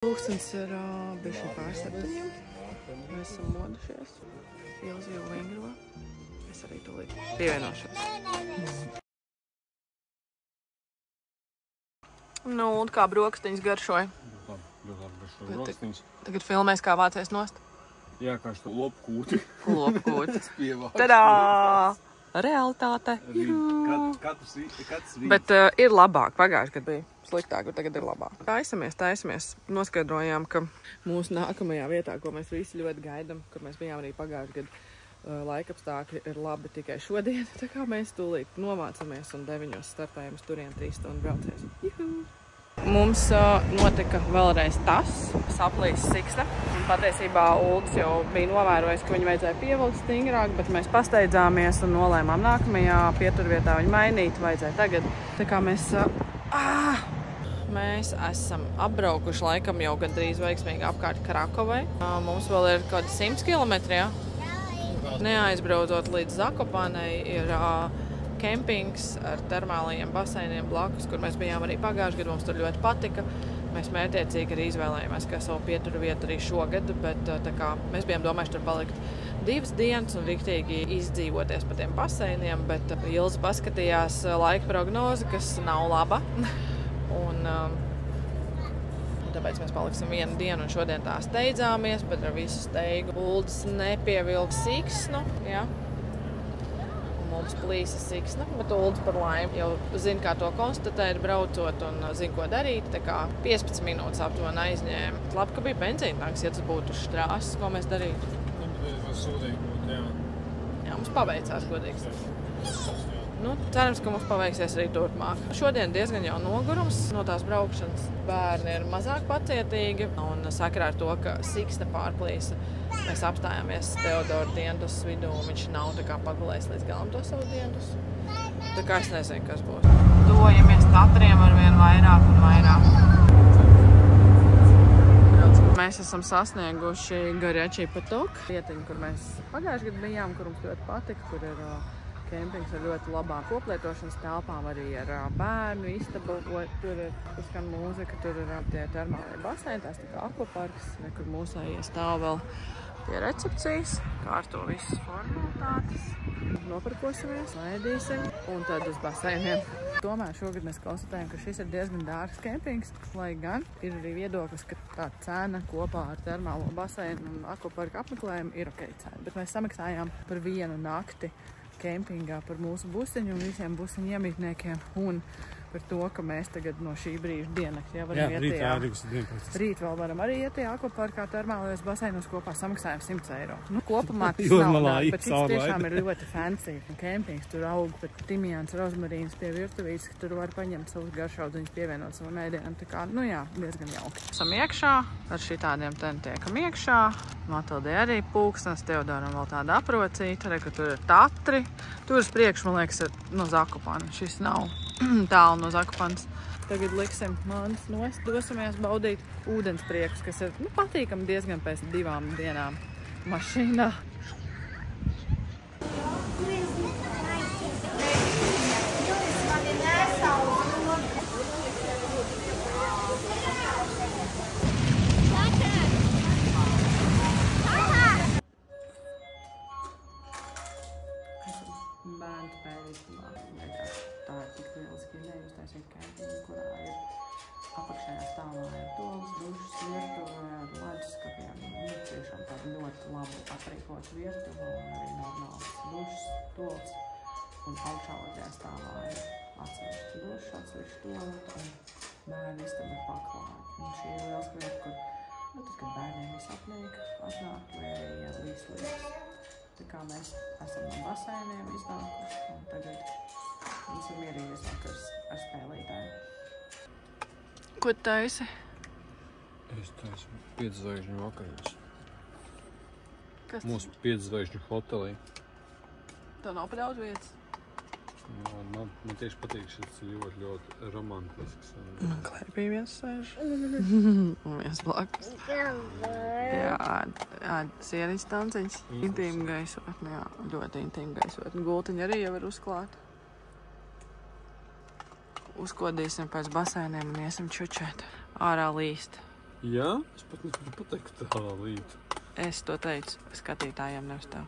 Pulkstens ir bišķi pār7. Mēs esam modušies. Ilzi jau vingro. Es arī tūlīt pievienošos. Nu, un kā brokastiņas garšoja? Ļoti brokastiņas. Tagad filmēs, kā vācies nost. Jā, kā šo lopkūti. Lopkūti. Tadā! Realitāte. Bet ir labāk. Pagājuši, kad bija sliktāk, un tagad ir labāk. Taisamies. Noskaidrojām, ka mūsu nākamajā vietā, ko mēs visi ļoti gaidam, kur mēs bijām arī pagājuši gadu, laikapstākļi ir labi tikai šodien. Tā kā mēs tūlīt novācamies un 9 startējam uz turien 3 stundu braucies. Juhu! Mums notika vēlreiz tas, saplīs siksne. Un patiesībā Uldis jau bija novērojis, ka viņu vajadzēja pievilkt stingrāk, bet mēs pasteidzāmies un nolēmām nākamajā pieturvietā viņu mainīt. Vajadzēja tagad. Tā kā mēs esam apbraukuši laikam jau gandrīz veiksmīgi apkārt Krakovai. Mums vēl ir kaut 100 kilometri, jā? Neaizbraucot līdz Zakopanei ir kempings ar termālajiem baseiniem blakus, kur mēs bijām arī pagājuši gadu. Mums tur ļoti patika. Mēs mērķiecīgi arī izvēlējāmies, kā savu pieturu vietu arī šogad, bet tā kā mēs bijām domājuši tur palikt 2 dienas un riktīgi izdzīvoties pa tiem baseiniem, bet Ilze paskatījās laika prognozi, kas nav laba. Un tāpēc mēs paliksim 1 dienu un šodien tā steidzāmies, bet ar visu steigu Uldis nepievilka siksnu, jā. Mums plīsa siksna, bet Uldis par laimi jau zina, kā to konstatēt, braucot un zina, ko darīt. Tā kā 15 minūtes aptuveni aizņēma. Labi, ka bija benzīntanks, ja tas būtu uz strāsas, ko mēs darītu. Sūdīgi būtu, jā. Jā, mums paveicās, godīgs. Nu, cerams, ka mums paveiksies arī turpmāk. Šodien diezgan jau nogurums no tās braukšanas. Bērni ir mazāk pacietīgi un sakarā ar to, ka siksne pārplīsa. Mēs apstājāmies Teodora dientus vidū, un viņš nav tā kā pagulējis līdz galam to savu dientus. Tā kā es nezinu, kas būs. Dojamies Tatriem ar vien vairāk un vairāk. Mēs esam sasnieguši Gorjači Potok, vietiņu, kur mēs pagājuši gadu bijām, kur mums ļoti patika, kur ir kempings ar ļoti labām koplietošanas telpām, arī ar bērnu istabu, tur ir skan mūzika, tur ir tie termālie baseini, tās tā kā akvaparks, kur mūsējie stāv vēl pie recepcijas, kārto visas formalitātes, noparkosimies, laidīsim un tad uz baseiniem. Tomēr šogad mēs konstatējam, ka šis ir diezgan dārgs kempings, lai gan ir arī viedoklis, ka tā cena kopā ar termālo baseinu un akvaparku apmeklējumu ir ok cena. Bet mēs samaksājām par 1 nakti kempingā par mūsu busiņu un visiem busiņu iemītniekiem un par to, ka mēs tagad no šī brīža diennakti varam iet rīt vēl varam arī iet akvaparkā termālajos baseinos kopā samaksājam 100 eiro. Nu, kopumā tas nav dārgi, bet šis tiešām ir ļoti fancy. Kempings tur aug pat timjāns, rozmarīns pie virtuvītes, ka tur var paņemt savus garšaudziņus, pievienot savam ēdienam. Tā kā, nu jā, diezgan jauki. Esam iekšā, ar šitādiem tiekam iekšā. Matildē arī pulkstens, Teodoram vēl tāda aprocīta, ka tur ir Tatri. Tur uz priekšu, man liekas, ir no Zakopana. Šis nav tālu no Zakopanas. Tagad liksim mantas nost, dosimies baudīt ūdenspriekus, kas ir patīkami diezgan pēc 2 dienām mašīnā. Bērnu spēlīstamā. Tā ir tik lieliski neuztaisīt kempingu, kurā ir apakšējā stāvā ir tolis, dušas, virtuve ar leduskapiem. Tiešām tāda ļoti labi aprīkots virtuve un arī normāls dušas, tolis. Un augšā otrajā stāvā ir atsevišķi dušas, atsevišķi tolis un bērnu istaba ir paklāta. Un šī ir liels vieta, kur, tad, kad bērniem ir sapnīgi atnākt vai arī ielīs lietas. Tā kā mēs esam no baseiniem iznākuši un tagad mums ir mierīgi iesāk ar spēlītājiem. Ko tu taisi? Es taisu 5 zvaigžņu vakariņas. Kas tas? Mūsu 5 zvaigžņu hotelī. Tev nav par daudz vietas? Man tieši patīk, šis ir ļoti romantisks. Man klēpī viens sēž. Un viens blakus. Jā, sieniņas tanciņas. Intīma gaisotne, jā. Ļoti intīma gaisotne. Gultiņa arī jau ir uzklāta. Uzkodīsim pēc baseiniem un iesim čučēt. Ārā līst. Jā, es pat negribu pateikt tā līdzi. Es to teicu skatītājiem, nevis tev.